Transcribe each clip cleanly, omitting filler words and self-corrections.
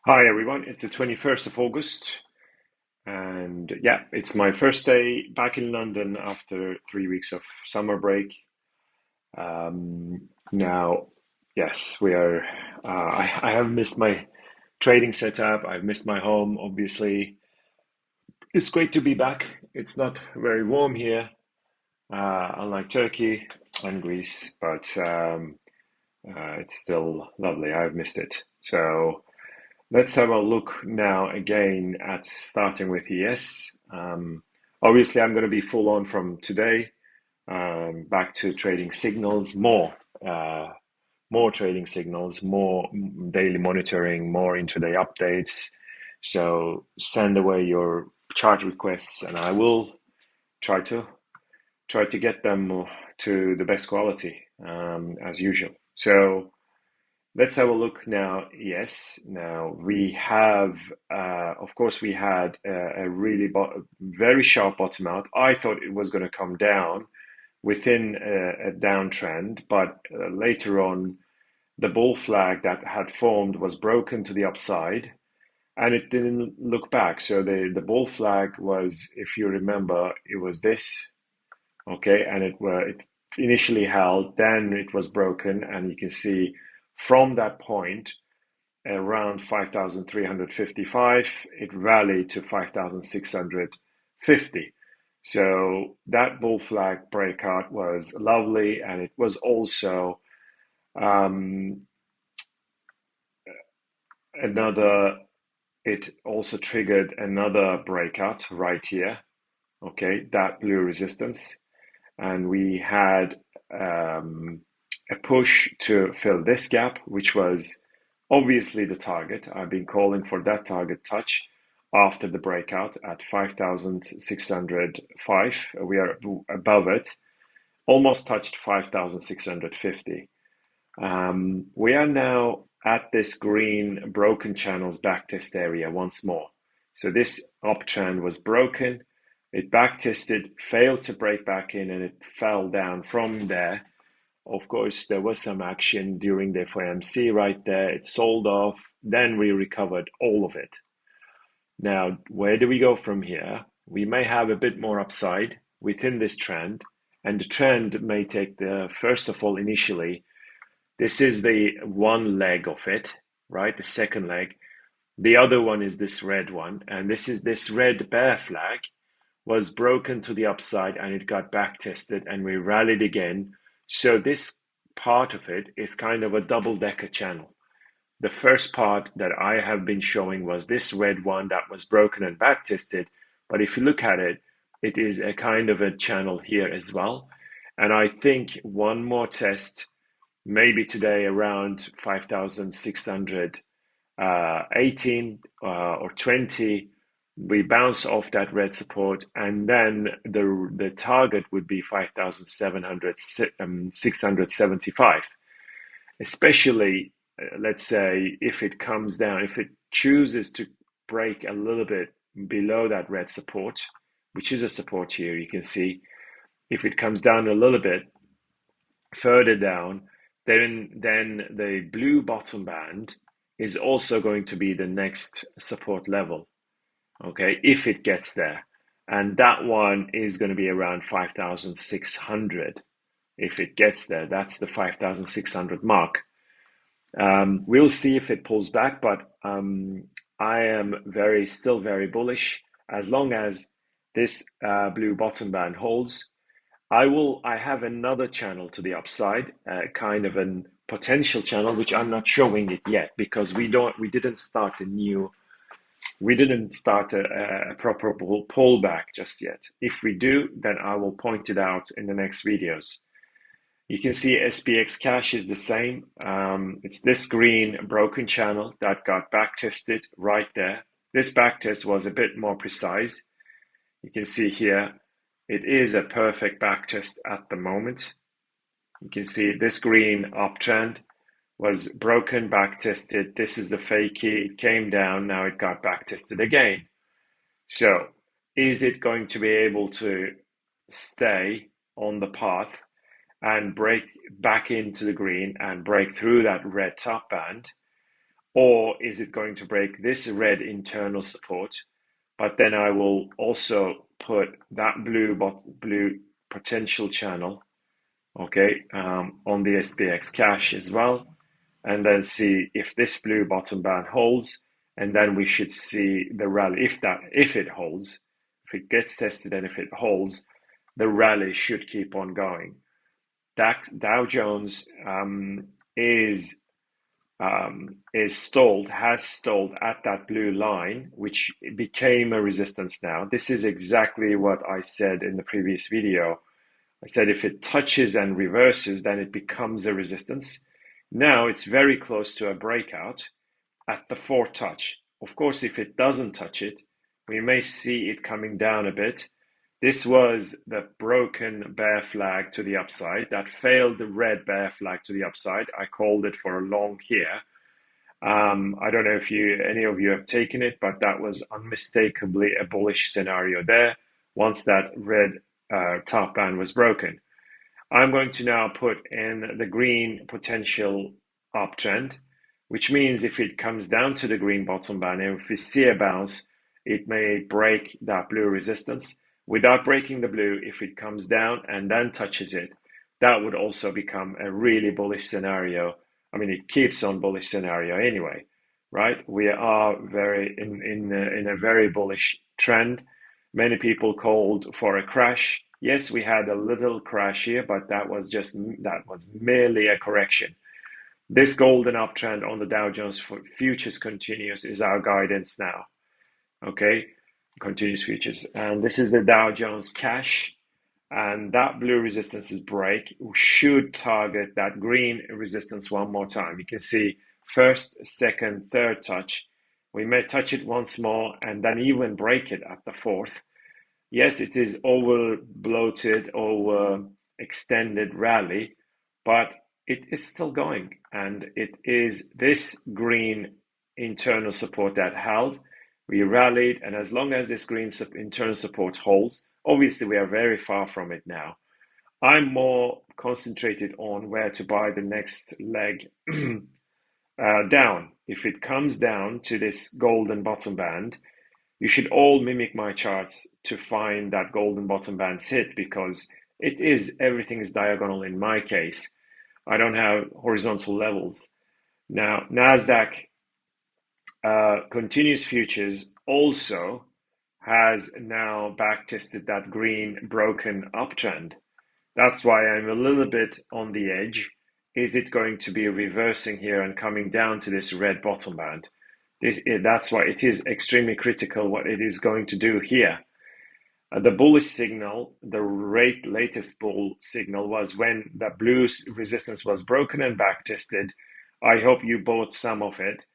Hi everyone, it's the 21st of August, and yeah, it's my first day back in London after 3 weeks of summer break. Now, yes, we are. I have missed my trading setup. I've missed my home, obviously. It's great to be back. It's not very warm here, unlike Turkey and Greece, but it's still lovely. I've missed it. So. Let's have a look now again at starting with ES. Obviously, I'm going to be full on from today, back to trading signals, uh, more trading signals, more daily monitoring, more intraday updates. So send away your chart requests, and I will try to get them to the best quality, as usual. So. Let's have a look now. Yes, now we have, of course, we had a really very sharp bottom out. I thought it was going to come down within a downtrend, but later on, the bull flag that had formed was broken to the upside, and it didn't look back. So the bull flag was, if you remember, it was this, okay, and it initially held, then it was broken, and you can see from that point around 5,355, it rallied to 5,650. So that bull flag breakout was lovely, and it was also um, another. It also triggered another breakout right here. Okay, that blue resistance, and we had a push to fill this gap, which was obviously the target. I've been calling for that target touch after the breakout at 5,605. We are above it, almost touched 5,650. We are now at this green broken channels backtest area once more. So this uptrend was broken. It backtested, failed to break back in, and it fell down from there. Of course, there was some action during the FOMC right there. It sold off. Then we recovered all of it. Now, where do we go from here? We may have a bit more upside within this trend, and the trend may take first of all, initially, this is the one leg of it, right? The second leg. The other one is this red one, and this red bear flag was broken to the upside, and it got back tested, and we rallied again. So this part of it is kind of a double-decker channel. The first part that I have been showing was this red one that was broken and back tested. But if you look at it, it is a kind of a channel here as well. And I think one more test, maybe today around 5,618 or 20, we bounce off that red support, and then the target would be 5,675, especially let's say if it comes down, if it chooses to break a little bit below that red support, which is a support here, you can see if it comes down a little bit further down, then the blue bottom band is also going to be the next support level, okay, if it gets there. And that one is going to be around 5,600. If it gets there, that's the 5,600 mark. We'll see if it pulls back, but I am still very bullish as long as this blue bottom band holds. I have another channel to the upside, kind of a potential channel, which I'm not showing it yet because we didn't start a proper pullback just yet. If we do, then I will point it out in the next videos. You can see SPX cash is the same. It's this green broken channel that got back tested right there. This back test was a bit more precise. You can see here, it is a perfect back test at the moment. You can see this green uptrend was broken, back tested. This is the fakie. It came down. Now it got back tested again. So is it going to be able to stay on the path and break back into the green and break through that red top band? or is it going to break this red internal support? But then I will also put that blue potential channel, okay, on the SPX cash as well, and then see if this blue bottom band holds, and then we should see the rally. If it holds, if it gets tested and if it holds, the rally should keep on going. Dow Jones has stalled at that blue line, which became a resistance now. This is exactly what I said in the previous video. I said if it touches and reverses, then it becomes a resistance. Now it's very close to a breakout at the fourth touch. Of course, if it doesn't touch it, we may see it coming down a bit. This was the broken bear flag to the upside. That failed the red bear flag to the upside. I called it for a long here. I don't know if any of you have taken it, but that was unmistakably a bullish scenario there once that red top band was broken. I'm going to now put in the green potential uptrend, which means if it comes down to the green bottom band, and if we see a bounce, it may break that blue resistance. Without breaking the blue, if it comes down and then touches it, that would also become a really bullish scenario. I mean, it keeps on bullish scenario anyway, right? We are in a very bullish trend. Many people called for a crash. Yes, we had a little crash here, but that was merely a correction. This golden uptrend on the Dow Jones futures continuous is our guidance now. Okay, continuous futures, and this is the Dow Jones cash, and that blue resistance is break. We should target that green resistance one more time. You can see first, second, third touch. We may touch it once more and then even break it at the fourth. Yes, it is over bloated, over extended rally, but it is still going, and it is this green internal support that held. We rallied, and as long as this green internal support holds, obviously we are very far from it now. I'm more concentrated on where to buy the next leg down. If it comes down to this golden bottom band, you should all mimic my charts to find that golden bottom band's hit, because everything is diagonal in my case. I don't have horizontal levels. Now, NASDAQ continuous futures also has now backtested that green broken uptrend. That's why I'm a little bit on the edge. Is it going to be reversing here and coming down to this red bottom band? That's why it is extremely critical what it is going to do here. The bullish signal, the latest bull signal, was when the blue resistance was broken and backtested. I hope you bought some of it.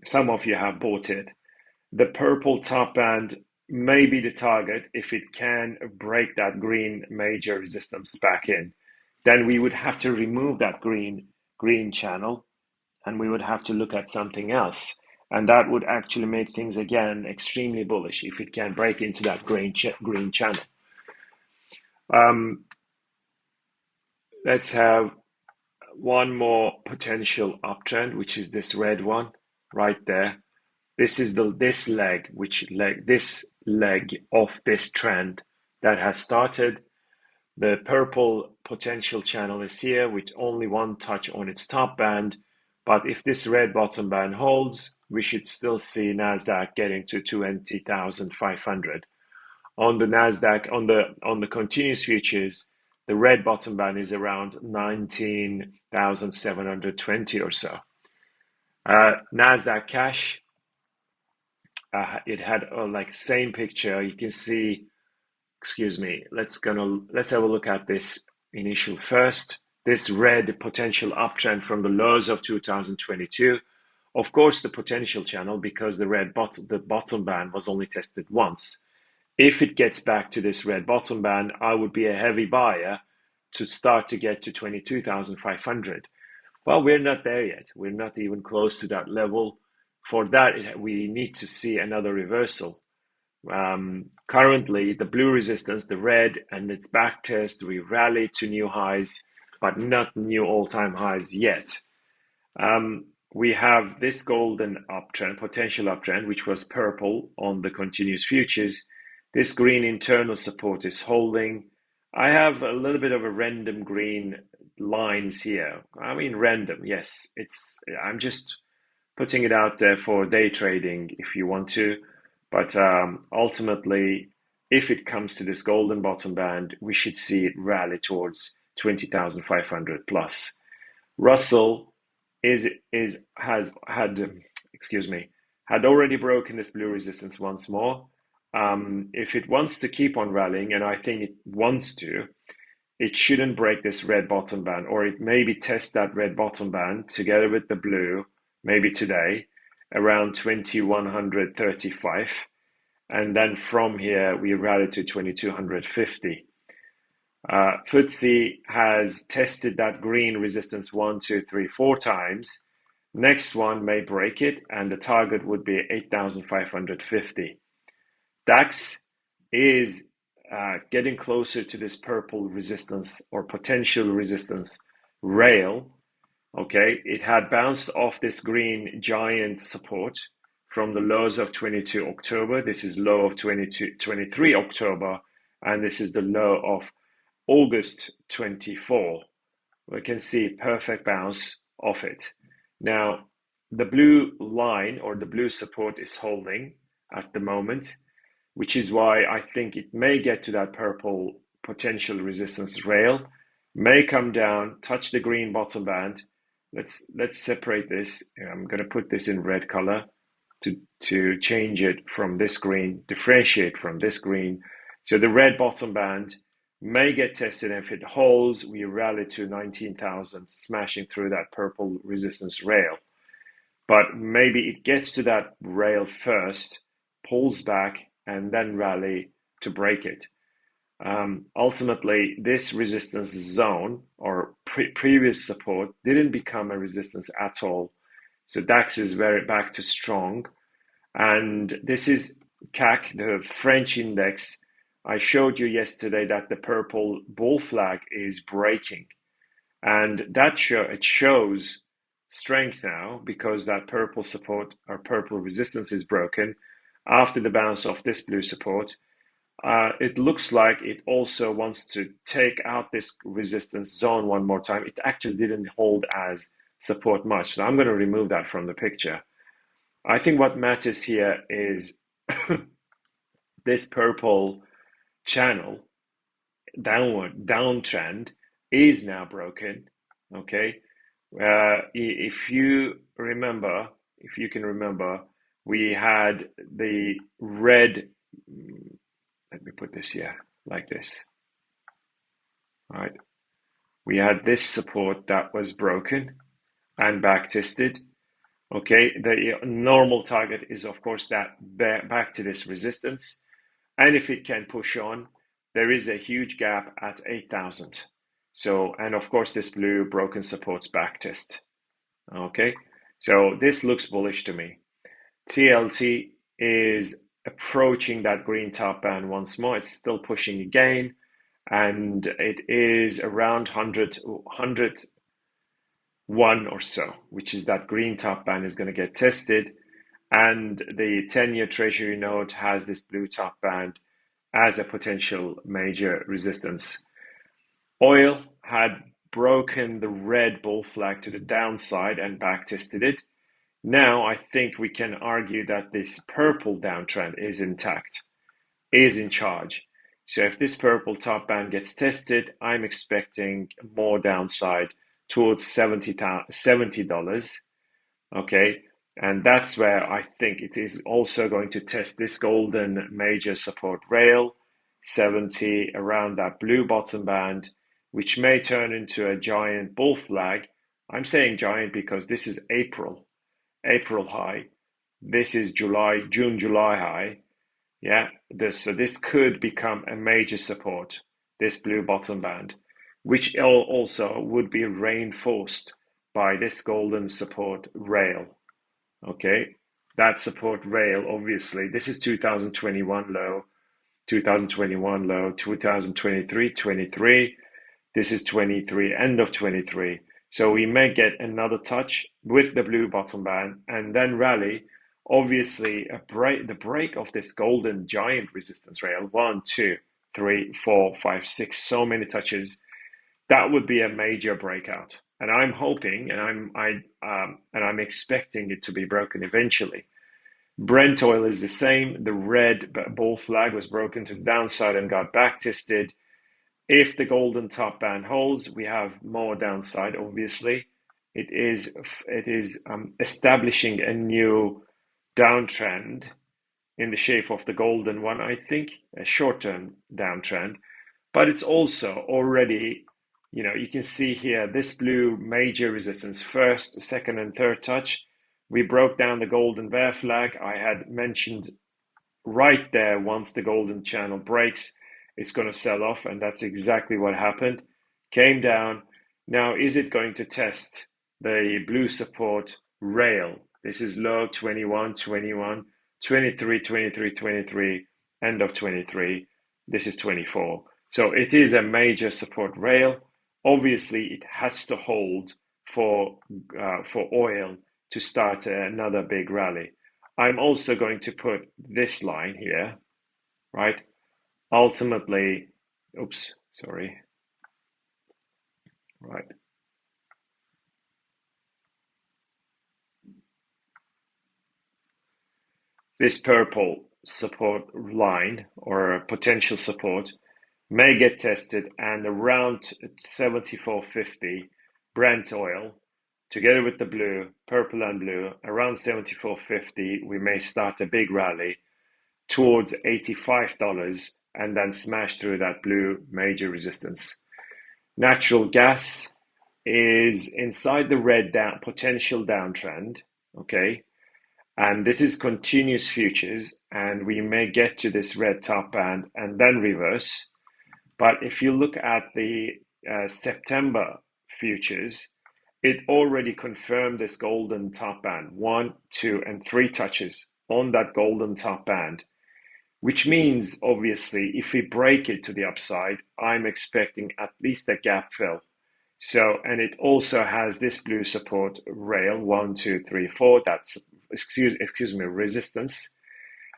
Some of you have bought it. The purple top band may be the target if it can break that green major resistance back in. Then we would have to remove that green channel, and we would have to look at something else. And that would actually make things again extremely bullish if it can break into that green channel. Let's have one more potential uptrend, which is this red one right there. This is this leg of this trend that has started. The purple potential channel is here with only one touch on its top band. But if this red bottom band holds, we should still see NASDAQ getting to 20,500. On the NASDAQ, on the continuous futures, the red bottom band is around 19,720 or so. NASDAQ cash, it had like same picture. You can see, excuse me, let's have a look at this initial first. This red potential uptrend from the lows of 2022. Of course, the potential channel, because the bottom band was only tested once. If it gets back to this red bottom band, I would be a heavy buyer to start to get to 22,500. Well, we're not there yet. We're not even close to that level. For that, we need to see another reversal. Currently, the blue resistance, the red, and its back test, we rallied to new highs, but not new all-time highs yet. we have this golden uptrend, potential uptrend, which was purple on the continuous futures. This green internal support is holding. I have a little bit of a random green lines here. I mean, random, yes. I'm just putting it out there for day trading if you want to. But ultimately, if it comes to this golden bottom band, we should see it rally towards 20,500 plus. Russell has had had already broken this blue resistance once more. If it wants to keep on rallying, and I think it wants to, it shouldn't break this red bottom band, or it maybe test that red bottom band together with the blue, maybe today, around 2135. And then from here, we rally to 2250. FTSE has tested that green resistance 1, 2, 3, 4 times. Next one may break it, and the target would be 8,550. DAX is getting closer to this purple resistance or potential resistance rail. Okay, it had bounced off this green giant support from the lows of 22 October. This is low of 23 October, and this is the low of August 24. We can see perfect bounce off it. Now, the blue line or the blue support is holding at the moment, which is why I think it may get to that purple potential resistance rail, may come down, touch the green bottom band. Let's separate this. I'm going to put this in red color to change it from this green, differentiate from this green. So the red bottom band may get tested, and if it holds, we rally to 19,000, smashing through that purple resistance rail. But maybe it gets to that rail first, pulls back, and then rally to break it. Ultimately, this resistance zone or previous support didn't become a resistance at all. So DAX is very back to strong. And this is CAC, the French index. I showed you yesterday that the purple bull flag is breaking. And that it shows strength now because that purple support or purple resistance is broken after the bounce of this blue support. It looks like it also wants to take out this resistance zone one more time. It actually didn't hold as support much. So I'm going to remove that from the picture. I think what matters here is this purple channel, downtrend, is now broken. Okay. If you can remember, we had the red. Let me put this here like this. All right. We had this support that was broken and back tested. Okay. The normal target is, of course, that back to this resistance. And if it can push on, there is a huge gap at 8,000. So, and of course, this blue broken supports back test. Okay. So this looks bullish to me. TLT is approaching that green top band once more. It's still pushing again, and it is around 101 or so, which is that green top band is going to get tested, and the 10-year treasury note has this blue top band as a potential major resistance. Oil had broken the red bull flag to the downside and back tested it. Now, I think we can argue that this purple downtrend is intact, is in charge. So if this purple top band gets tested, I'm expecting more downside towards $70. Okay. And that's where I think it is also going to test this golden major support rail, 70, around that blue bottom band, which may turn into a giant bull flag. I'm saying giant because this is April high. This is June, July high. Yeah, so this could become a major support, this blue bottom band, which also would be reinforced by this golden support rail. Okay, that support rail, obviously, this is 2021 low, 2021 low, 2023, 23. This is 23, end of 23. So we may get another touch with the blue bottom band and then rally. Obviously, the break of this golden giant resistance rail, 1, 2, 3, 4, 5, 6, so many touches, that would be a major breakout. And I'm hoping, and I'm expecting it to be broken eventually. Brent oil is the same. The red bull flag was broken to the downside and got back tested. If the golden top band holds, we have more downside. Obviously, it is establishing a new downtrend in the shape of the golden one. I think a short-term downtrend, but it's also already, you can see here this blue major resistance, first, second, and third touch. We broke down the golden bear flag. I had mentioned right there, once the golden channel breaks, it's going to sell off, and that's exactly what happened. Came down. Now, is it going to test the blue support rail? This is low 21, 21, 23, 23, 23, end of 23. This is 24. So it is a major support rail. Obviously, it has to hold for oil to start another big rally. I'm also going to put this line here, right? Ultimately, oops, sorry. Right. This purple support line or potential support may get tested, and around 74.50 Brent oil, together with the blue, purple and blue, around 74.50, we may start a big rally towards $85 and then smash through that blue major resistance. Natural gas is inside the red potential downtrend, okay? And this is continuous futures, and we may get to this red top band and then reverse. But if you look at the September futures, it already confirmed this golden top band, 1, 2, and 3 touches on that golden top band, which means, obviously, if we break it to the upside, I'm expecting at least a gap fill. So, and it also has this blue support rail, 1, 2, 3, 4, that's, excuse me, resistance.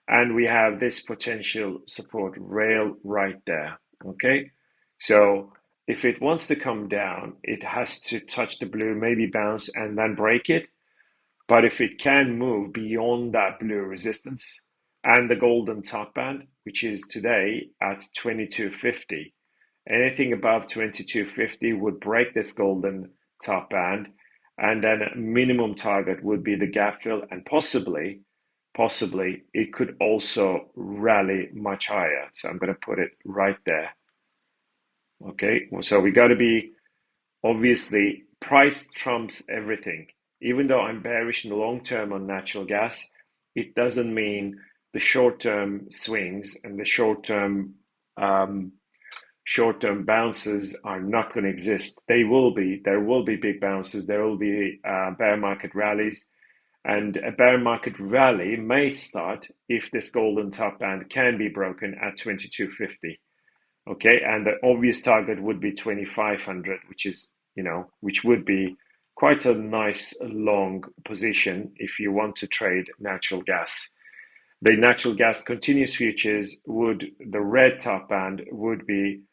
And we have this potential support rail right there, okay? So if it wants to come down, it has to touch the blue, maybe bounce and then break it. But if it can move beyond that blue resistance and the golden top band, which is today at 22.50, anything above 22.50 would break this golden top band, and then a minimum target would be the gap fill, and possibly it could also rally much higher. So I'm going to put it right there. Okay, so we got to be, obviously, price trumps everything. Even though I'm bearish in the long term on natural gas, it doesn't mean the short-term swings and the short-term bounces are not going to exist. They will be. There will be big bounces. There will be bear market rallies, and a bear market rally may start if this golden top band can be broken at 22.50. Okay, and the obvious target would be 2,500, which is, which would be quite a nice long position if you want to trade natural gas. The natural gas continuous futures the red top band would be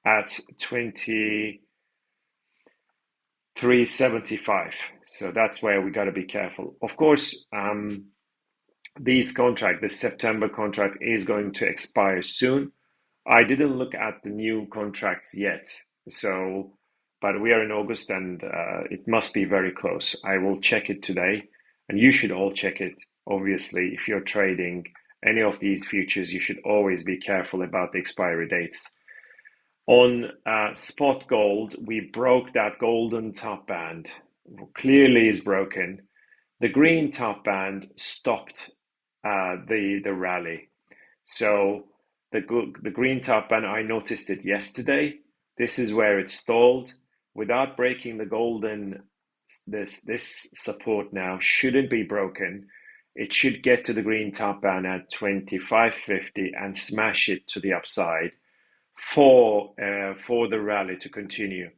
at 23.75. So that's where we got to be careful. Of course, the September contract is going to expire soon. I didn't look at the new contracts yet, but we are in August, and it must be very close. I will check it today, and you should all check it. Obviously, if you're trading any of these futures, you should always be careful about the expiry dates. On spot gold, we broke that golden top band. Clearly is broken. The green top band stopped the rally. So the green top band, I noticed it yesterday. This is where it stalled. Without breaking the golden, this support now shouldn't be broken. It should get to the green top band at 25.50 and smash it to the upside for the rally to continue.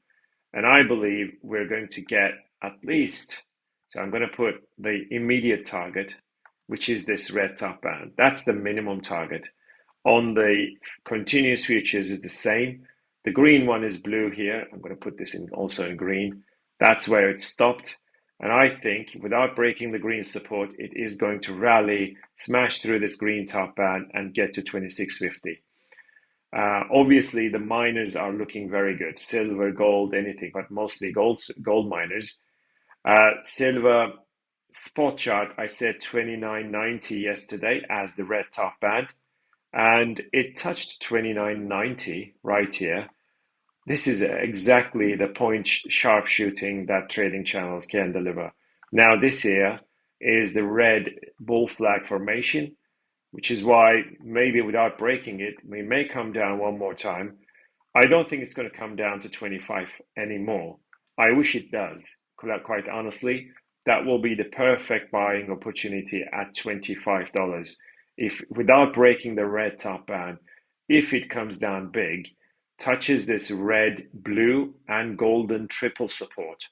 And I believe we're going to get at least, so I'm going to put the immediate target, which is this red top band. That's the minimum target. On the continuous futures is the same. The green one is blue here. I'm going to put this in also in green. That's where it stopped. And I think without breaking the green support, it is going to rally, smash through this green top band and get to 2650. Obviously, the miners are looking very good. Silver, gold, anything, but mostly gold miners. Silver spot chart, I said 29.90 yesterday as the red top band, and it touched 29.90 right here. This is exactly the point sharpshooting that trading channels can deliver. Now this here is the red bull flag formation, which is why maybe without breaking it, we may come down one more time. I don't think it's going to come down to 25 anymore. I wish it does, quite honestly. That will be the perfect buying opportunity at $25. If without breaking the red top band, if it comes down big, touches this red, blue, and golden triple support,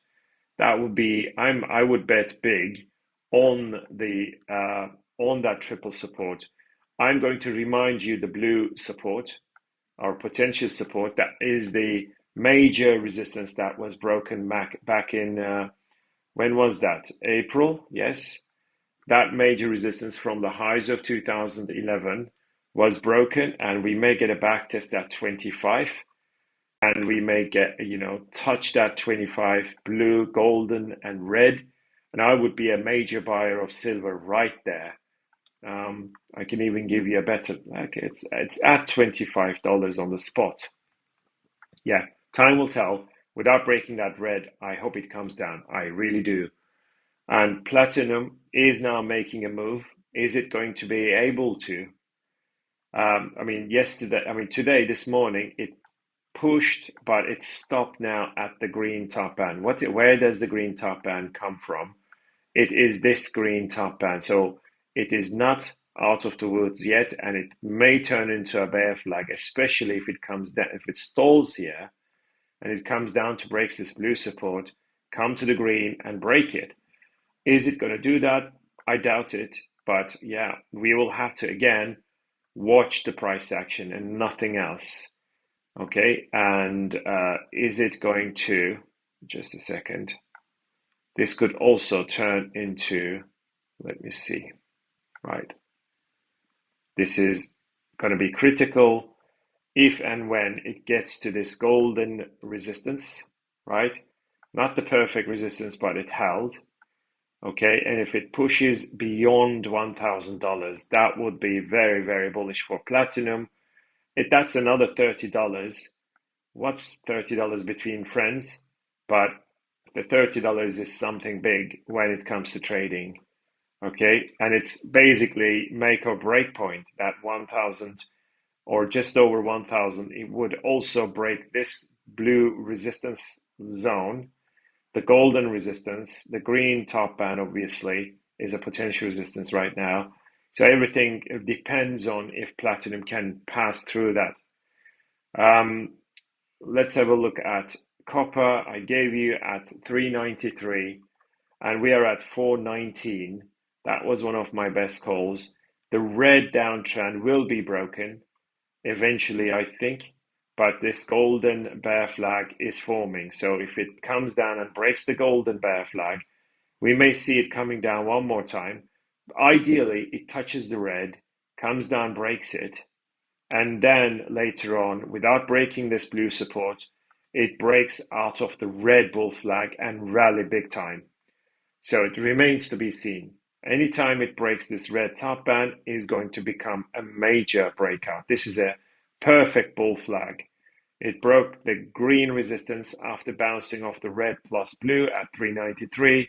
that would be I would bet big on the on that triple support. I'm going to remind you the blue support, our potential support, that is the major resistance that was broken back in when was that? April, yes. That major resistance from the highs of 2011 was broken, and we may get a back test at 25. And we may get, touch that 25 blue, golden, and red. And I would be a major buyer of silver right there. I can even give you a better, like it's at $25 on the spot. Yeah, time will tell. Without breaking that red, I hope it comes down. I really do. And platinum is now making a move. Is it going to be able to? Today, this morning, it pushed, but it's stopped now at the green top band. Where does the green top band come from? It is this green top band. So it is not out of the woods yet, and it may turn into a bear flag, especially if it comes down, if it stalls here and it comes down to breaks this blue support, come to the green and break it. Is it going to do that? I doubt it. But yeah, we will have to again watch the price action and nothing else. Okay, and is it going to, just a second, this could also turn into, let me see, right. This is going to be critical if and when it gets to this golden resistance, right? Not the perfect resistance, but it held. Okay, and if it pushes beyond $1,000, that would be very, very bullish for platinum. That's another $30. What's $30 between friends? But the $30 is something big when it comes to trading. Okay, and it's basically make or break point, that 1,000 or just over 1,000. It would also break this blue resistance zone, the golden resistance, the green top band obviously is a potential resistance right now. So everything depends on if platinum can pass through that. Let's have a look at copper. I gave you at 393 and we are at 419. That was one of my best calls. The red downtrend will be broken eventually, I think, but this golden bear flag is forming. So if it comes down and breaks the golden bear flag, we may see it coming down one more time. Ideally, it touches the red, comes down, breaks it, and then later on, without breaking this blue support, it breaks out of the red bull flag and rally big time. So it remains to be seen. Anytime it breaks this red top band is going to become a major breakout. This is a perfect bull flag. It broke the green resistance after bouncing off the red plus blue at 393,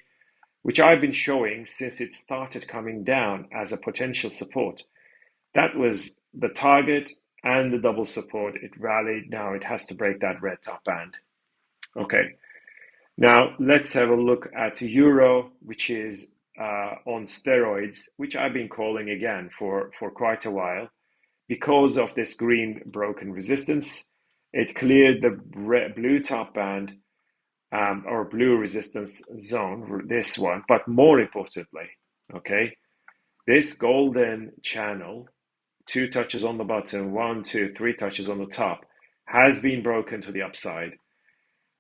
which I've been showing since it started coming down as a potential support. That was the target and the double support. It rallied. Now it has to break that red top band. Okay. Now let's have a look at euro, which is on steroids, which I've been calling again for quite a while. Because of this green broken resistance, it cleared the blue top band, or blue resistance zone, this one, but more importantly, okay, this golden channel, 2 touches on the bottom, 1, 2, 3 touches on the top, has been broken to the upside.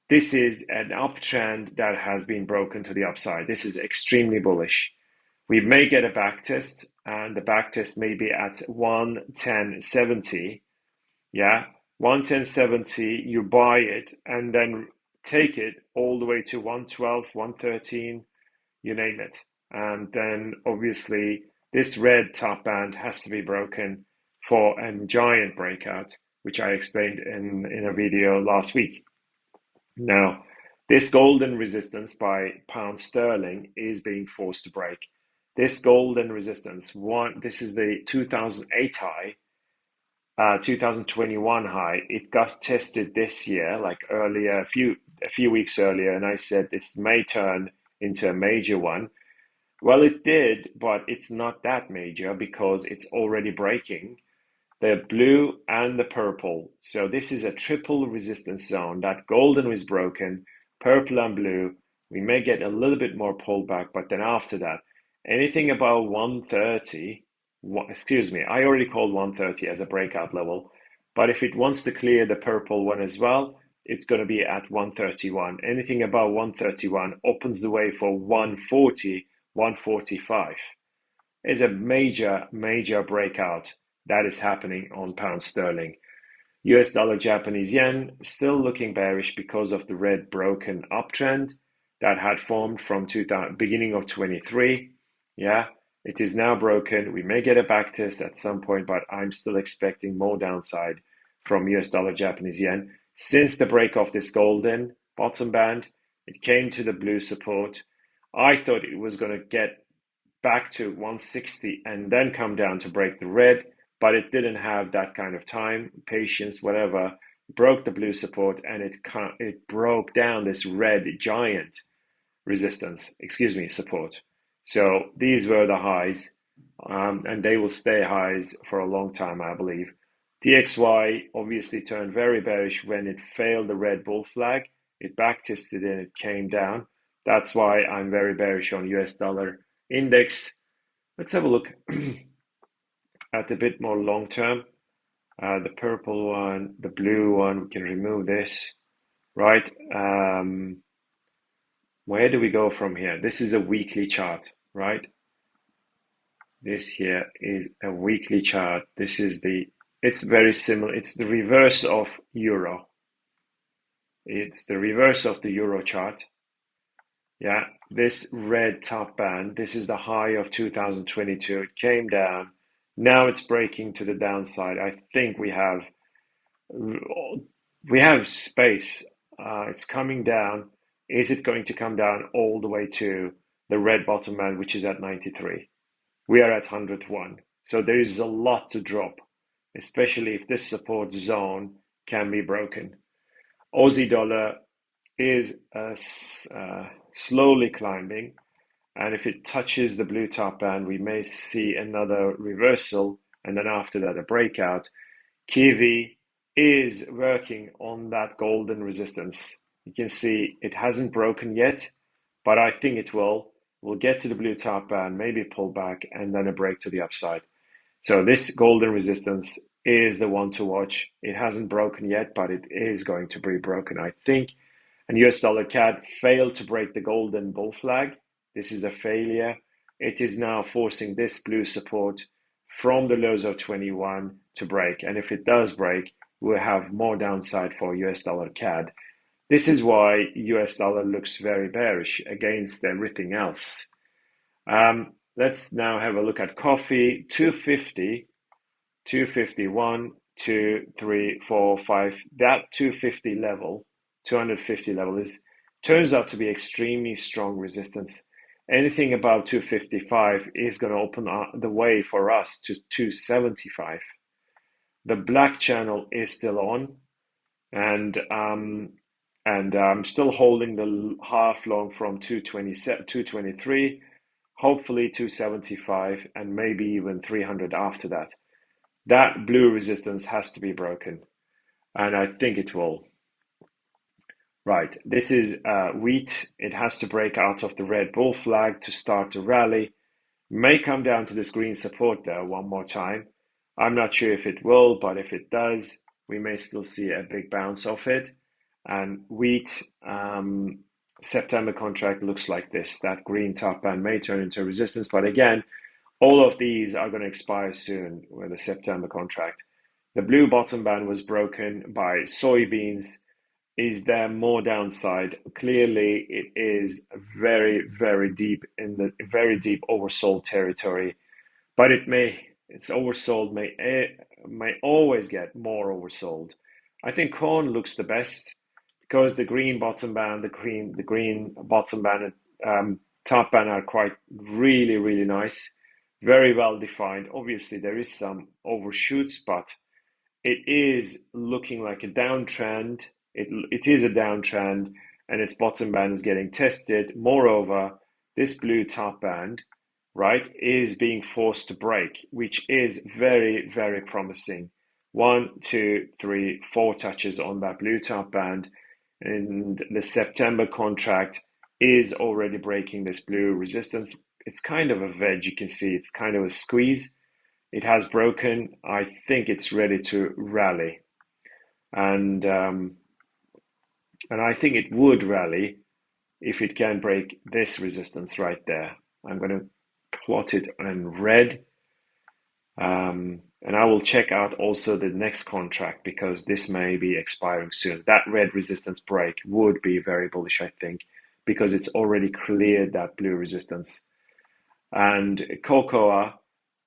This is an uptrend that has been broken to the upside. This is extremely bullish. We may get a backtest, and the backtest may be at 110.70. Yeah, 110.70, you buy it and then take it all the way to 112, 113, you name it. And then obviously this red top band has to be broken for a giant breakout, which I explained in a video last week. Now, this golden resistance by pound sterling is being forced to break. This golden resistance, this is the 2008 high, 2021 high. It got tested this year, like earlier, a few weeks earlier, and I said this may turn into a major one. Well, it did, but it's not that major because it's already breaking the blue and the purple. So this is a triple resistance zone. That golden was broken, purple and blue. We may get a little bit more pullback, but then after that, anything above 130, excuse me, I already called 130 as a breakout level, but if it wants to clear the purple one as well, it's going to be at 131. Anything above 131 opens the way for 140, 145. It's a major, major breakout that is happening on pound sterling. US dollar Japanese yen still looking bearish because of the red broken uptrend that had formed from beginning of 23. Yeah, it is now broken. We may get a backtest at some point, but I'm still expecting more downside from US dollar Japanese yen. Since the break of this golden bottom band, it came to the blue support. I thought it was going to get back to 160 and then come down to break the red, but it didn't have that kind of time, patience, whatever. It broke the blue support and it broke down this red giant support. So these were the highs, and they will stay highs for a long time, I believe. DXY obviously turned very bearish when it failed the red bull flag. It backtested and it came down. That's why I'm very bearish on US dollar index. Let's have a look at a bit more long term. The purple one, the blue one, we can remove this, right? Where do we go from here? This is a weekly chart, right? This here is a weekly chart. It's very similar. It's the reverse of euro. It's the reverse of the euro chart. Yeah, this red top band, this is the high of 2022. It came down. Now it's breaking to the downside. I think we have space. It's coming down. Is it going to come down all the way to the red bottom band, which is at 93? We are at 101. So there is a lot to drop, especially if this support zone can be broken. Aussie dollar is slowly climbing, and if it touches the blue top band, we may see another reversal, and then after that a breakout. Kiwi is working on that golden resistance. You can see it hasn't broken yet, but I think it will. We'll get to the blue top band, maybe pull back, and then a break to the upside. So this golden resistance is the one to watch. It hasn't broken yet, but it is going to be broken, I think. And US dollar CAD failed to break the golden bull flag. This is a failure. It is now forcing this blue support from the lows of 21 to break. And if it does break, we'll have more downside for US dollar CAD. This is why US dollar looks very bearish against everything else. Let's now have a look at coffee. 250, 251, 2, 3, 4, 5. That 250 level, 250 level turns out to be extremely strong resistance. Anything above 255 is going to open the way for us to 275. The black channel is still on, and I'm still holding the half long from 223, hopefully 275, and maybe even 300 after that. That blue resistance has to be broken, and I think it will. Right, this is wheat. It has to break out of the red bull flag to start the rally. May come down to this green support though one more time. I'm not sure if it will, but if it does, we may still see a big bounce off it. And wheat September contract looks like this. That green top band may turn into resistance, but again, all of these are going to expire soon with the September contract. The blue bottom band was broken by soybeans. Is there more downside? Clearly, it is very, very deep in the very deep oversold territory, but it's oversold, may always get more oversold. I think corn looks the best because the green bottom band, the green bottom band, top band are quite really nice, very well defined. Obviously, there is some overshoots, but it is looking like a downtrend. It is a downtrend, and its bottom band is getting tested. Moreover, this blue top band, right, is being forced to break, which is very promising. 1, 2, 3, 4 touches on that blue top band, and the September contract is already breaking this blue resistance. It's kind of a veg, you can see it's kind of a squeeze. It has broken. I think it's ready to rally, and I think it would rally if it can break this resistance right there. I'm going to plot it in red, and I will check out also the next contract because this may be expiring soon. That red resistance break would be very bullish, I think, because it's already cleared that blue resistance. And cocoa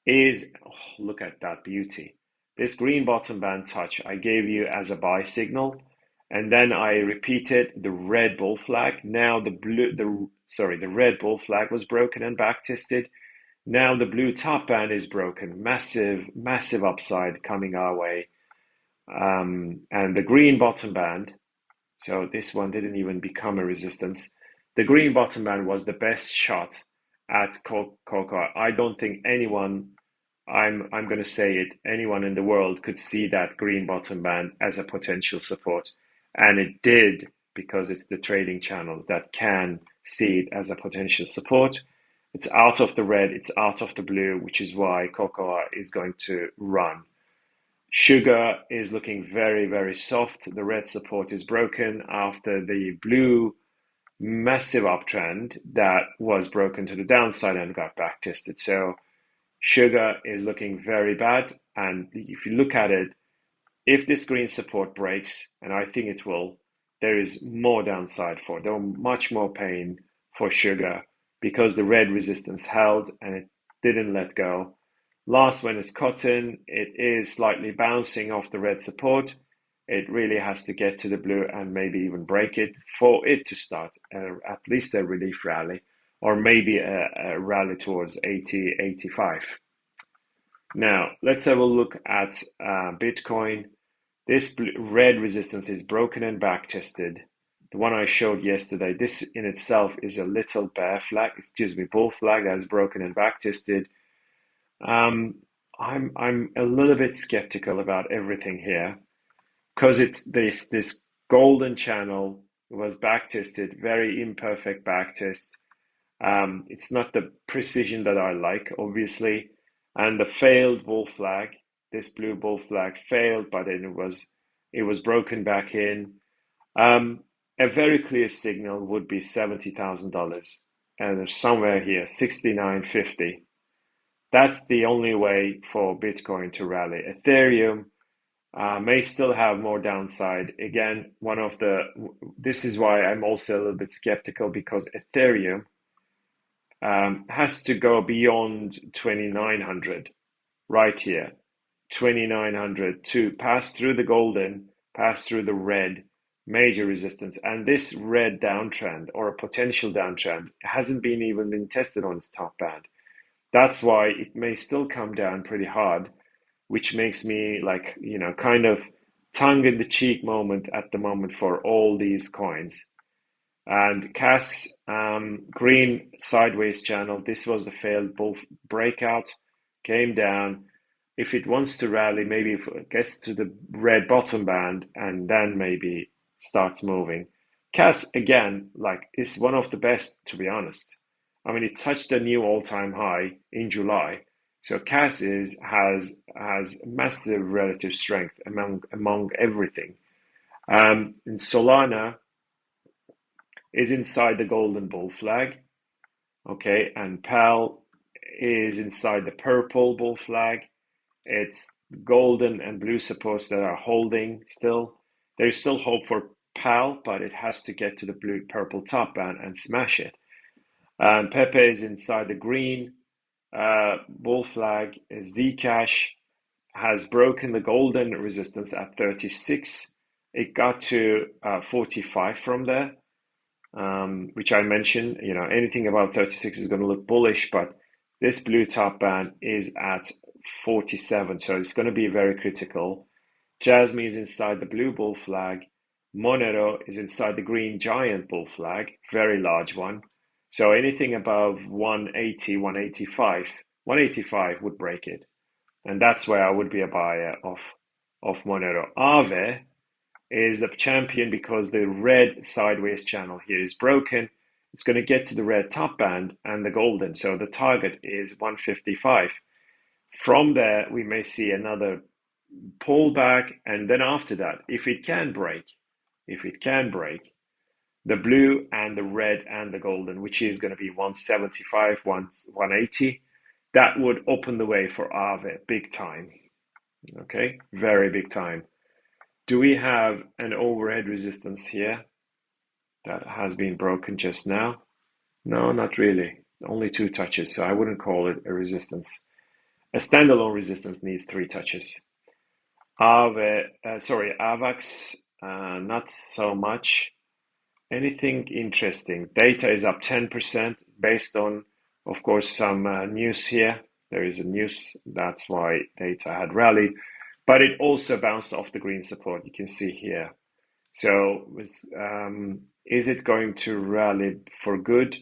is, oh, look at that beauty. This green bottom band touch I gave you as a buy signal, and then I repeated the red bull flag. Now the red bull flag was broken and back tested. Now the blue top band is broken. Massive upside coming our way. And the green bottom band, so this one didn't even become a resistance. The green bottom band was the best shot at cocoa. I don't think anyone, I'm going to say it, anyone in the world could see that green bottom band as a potential support. And it did, because it's the trading channels that can see it as a potential support. It's out of the red, it's out of the blue, which is why cocoa is going to run. Sugar is looking very soft. The red support is broken after the blue massive uptrend that was broken to the downside and got back tested. So sugar is looking very bad. And if you look at it, if this green support breaks, and I think it will, there is more downside for it. There much more pain for sugar because the red resistance held and it didn't let go. Last one is cotton. It is slightly bouncing off the red support. It really has to get to the blue and maybe even break it for it to start at least a relief rally, or maybe a rally towards 80, 85. Now, let's have a look at Bitcoin. This red resistance is broken and back tested. The one I showed yesterday, this in itself is a little bear flag, bull flag that is broken and back tested. I'm a little bit skeptical about everything here because it's this golden channel was back tested, very imperfect back test. It's not the precision that I like, obviously, and the failed bull flag. This blue bull flag failed, but then it was broken back in. A very clear signal would be $70,000, and there's somewhere here 69.50. That's the only way for Bitcoin to rally. Ethereum may still have more downside. Again, this is why I'm also a little bit skeptical, because Ethereum has to go beyond 2,900 right here. 2,900 to pass through the golden, pass through the red major resistance, and this red downtrend or a potential downtrend hasn't even been tested on its top band. That's why it may still come down pretty hard, which makes me kind of tongue in the cheek moment at the moment for all these coins. And CAS, green sideways channel, this was the failed bull breakout, came down. If it wants to rally, maybe if it gets to the red bottom band and then maybe starts moving. CAS again, like, is one of the best, to be honest. I mean, it touched a new all-time high in July. So CAS has massive relative strength among everything. And Solana is inside the golden bull flag, okay, and PAL is inside the purple bull flag. It's golden and blue supports that are holding still. There is still hope for PAL, but it has to get to the blue purple top band and smash it. And Pepe is inside the green bull flag. Zcash has broken the golden resistance at 36. It got to 45 from there, which I mentioned. You know, anything above 36 is going to look bullish, but this blue top band is at 47, so it's going to be very critical. Jasmine is inside the blue bull flag. Monero is inside the green giant bull flag, very large one. So anything above 180, 185 would break it. And that's where I would be a buyer of Monero. Aave is the champion because the red sideways channel here is broken. It's going to get to the red top band and the golden. So the target is 155. From there, we may see another pullback. And then after that, if it can break the blue and the red and the golden, which is going to be 175, 180, that would open the way for Aave big time. Okay, very big time. Do we have an overhead resistance here that has been broken just now? No, not really. Only 2 touches, so I wouldn't call it a resistance. A standalone resistance needs 3 touches. AVAX, not so much. Anything interesting? Data is up 10% based on, of course, some news here. There is a news, that's why data had rallied, but it also bounced off the green support, you can see here. So is it going to rally for good?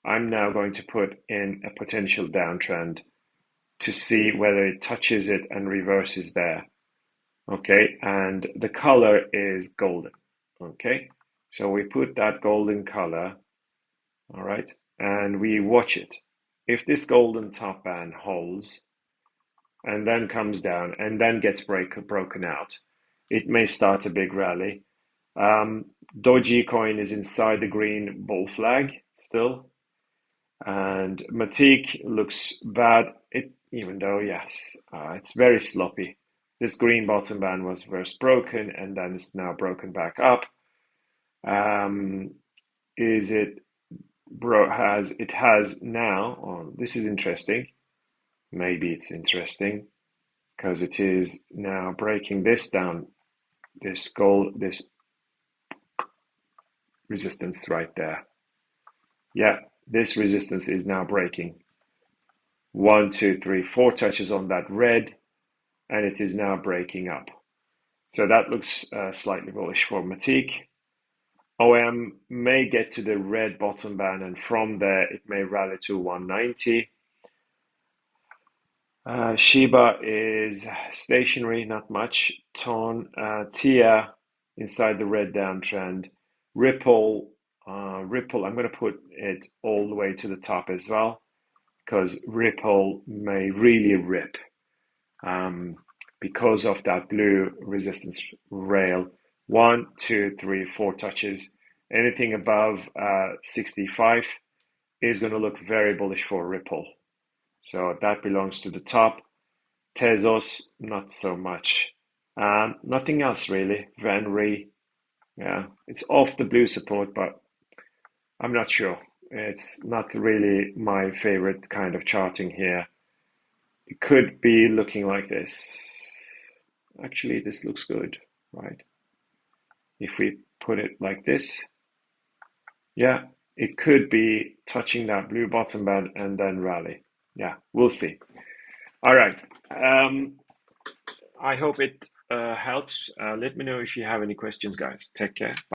I'm now going to put in a potential downtrend to see whether it touches it and reverses there. Okay, and the color is golden. Okay, so we put that golden color, all right, and we watch it. If this golden top band holds and then comes down and then gets broken out, it may start a big rally. Dogecoin is inside the green bull flag still, and Matic looks bad. Even though, yes, it's very sloppy. This green bottom band was first broken and then it's now broken back up. Is it it has now, oh, this is interesting. Maybe it's interesting because it is now breaking this down, this resistance right there. Yeah, this resistance is now breaking. 1, 2, 3, 4 touches on that red, and it is now breaking up. So that looks slightly bullish for Matic. OM may get to the red bottom band, and from there it may rally to 190. Shiba is stationary, not much. Tia inside the red downtrend. Ripple, I'm going to put it all the way to the top as well, because Ripple may really rip because of that blue resistance rail. 1, 2, 3, 4 touches. Anything above 65 is going to look very bullish for Ripple. So that belongs to the top. Tezos, not so much. Nothing else really. Venri, yeah, it's off the blue support, but I'm not sure. It's not really my favorite kind of charting here. It could be looking like this. Actually, this looks good, right? If we put it like this, yeah, it could be touching that blue bottom band and then rally. Yeah, we'll see. All right. I hope it helps. Let me know if you have any questions, guys. Take care.